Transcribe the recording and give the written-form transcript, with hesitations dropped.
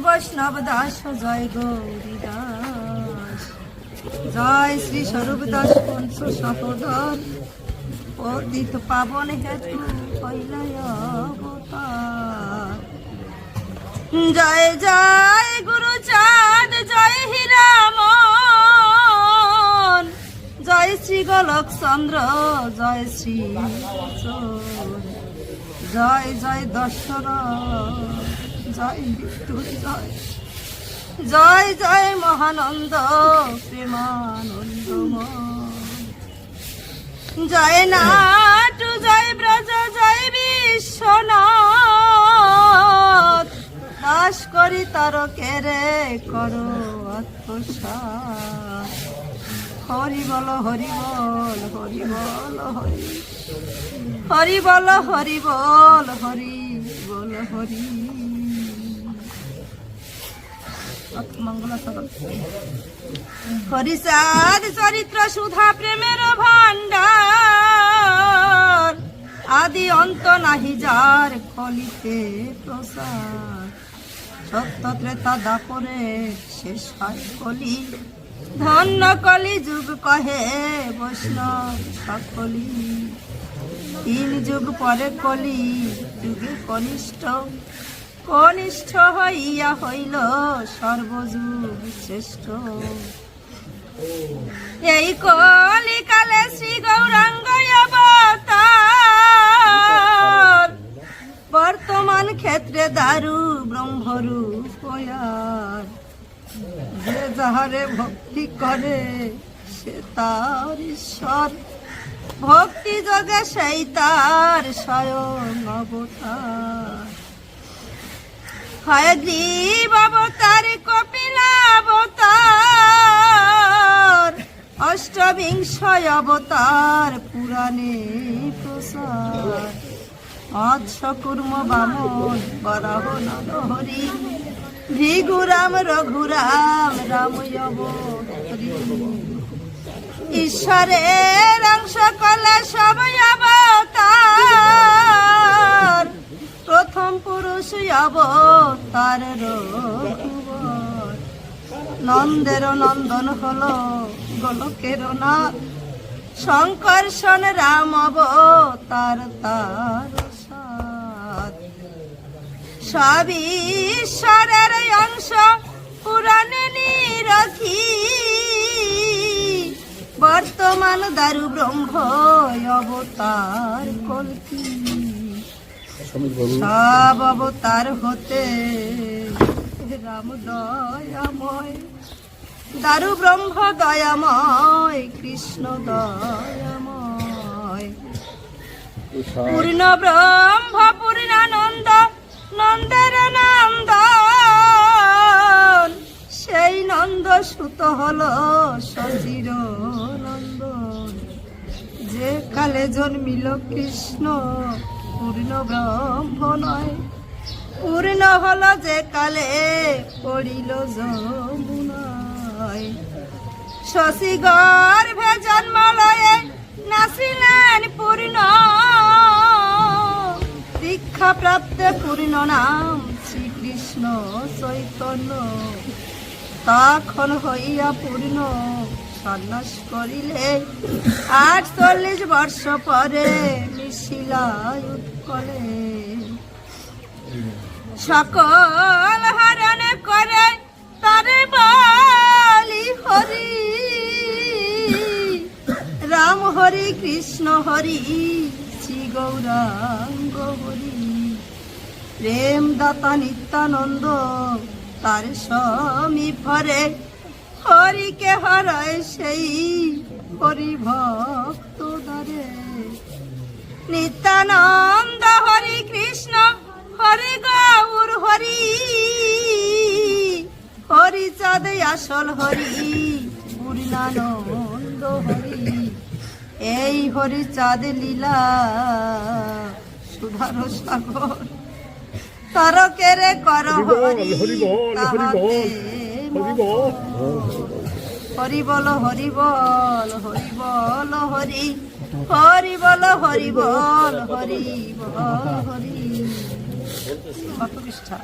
বৈষ্ণব দাস জয় গৌরী দাস, জয় শ্রী স্বরূপ দাস পঞ্চ সহোদর, পতিত পাবন হেতু হইল অবতার। জয় জয় গুরু চাঁদ, জয় হীরামন, জয় শ্রী গোলক চন্দ্র, জয় শ্রী জয় জয় দশরথ, জয় মৃত্যুঞ্জয়, জয় জয় মহানন্দ প্রেমানন্দময়, জয় নাটু, জয় ব্রজ, জয় বিশ্বনাথ, দাস করি তারকেরে করো আত্মসাৎ। হরি বল হরি বল, হরি বল হরি, হরি বল হরি বল, হরি বল হরি। মঙ্গল সকল। হরিচাঁদ চরিত্র সুধা প্রেমের ভান্ডার, আদি অন্ত নাহি যার কলিতে প্রসার। সত্য ত্রেতা দাপরে শেষ হয় কলি, ধন্য কলি যুগ কহে বৈষ্ণব সকলি। তিন যুগ পরে কলি যুগে কনিষ্ঠ, কনিষ্ঠ হইয়া হইল সর্বযুগ শ্রেষ্ঠ। এই কলিকালে শ্রী গৌরাঙ্গ অবতার, বর্তমান ক্ষেত্রে দারু ব্রহ্মরূপ। যে যাহারে ভক্তি করে সে তার ঈশ্বর, ভক্তি যোগে সেই তার স্বয়ং অবতার। হয় গ্রীব অবতার, কপিলাবতার, অষ্টবিংশ অবতার পুরাণে প্রসার। মৎস্য কুর্ম বামন বরাহ নরহরি, ভৃগুরাম রঘুরাম রাম অবতারি। ঈশ্বরের অংশ কলা সব অবতার, প্রথম পুরুষ অবতার রঘুবর। নন্দের নন্দন হলো গোলকের নাথ, শঙ্কর্ষণ রাম অবতার তার সাথ। সব ঈশ্বরের অংশ পুরাণে নিরখি, বর্তমান দারু ব্রহ্ম অবতার কল্কি। সব অবতার হতে রাম দয়াময়, দারু ব্রহ্ম দয়াময়, কৃষ্ণ দয়াময়। পূর্ণ ব্রহ্ম পূর্ণানন্দ, নন্দের নন্দন, সেই নন্দ সুত হল সচির নন্দন। যে কালে জন্মিল কৃষ্ণ পূর্ণ ব্রহ্ম নয়, পূর্ণ হল যে কালে পড়িল যমুনায়। শশী গর্ভে জন্মলয়ে নাসিলেন পূর্ণ, দীক্ষা প্রাপ্তে পূর্ণ নাম শ্রীকৃষ্ণ চৈতন্য। তখন হইয়া পূর্ণ সন্ন্যাস করিলে, 48 বর্ষ পরে মিশিলায় উৎকলে। সকল হরণ করে তারে বলি হরি, রাম হরি কৃষ্ণ হরি শ্রী গৌরাঙ্গ হরি। প্রেম দাতা নিত্যানন্দ তার সমীপরে, হরিকে হরায় সেই হরি ভক্ত দ্বারে। নিত্যানন্দ হরি কৃষ্ণ হরি গৌর হরি, হরি চাঁদ আসল হরি পূর্ণানন্দ হরি। এই হরি চাঁদ লীলা সুধার সাগর, তারকেরে কর হরি তাহাতে মগন। হরি বল হরি বল, হরি বল হরি, হরি বল হরি বল, হরি বল হরি। কত পৃষ্ঠা?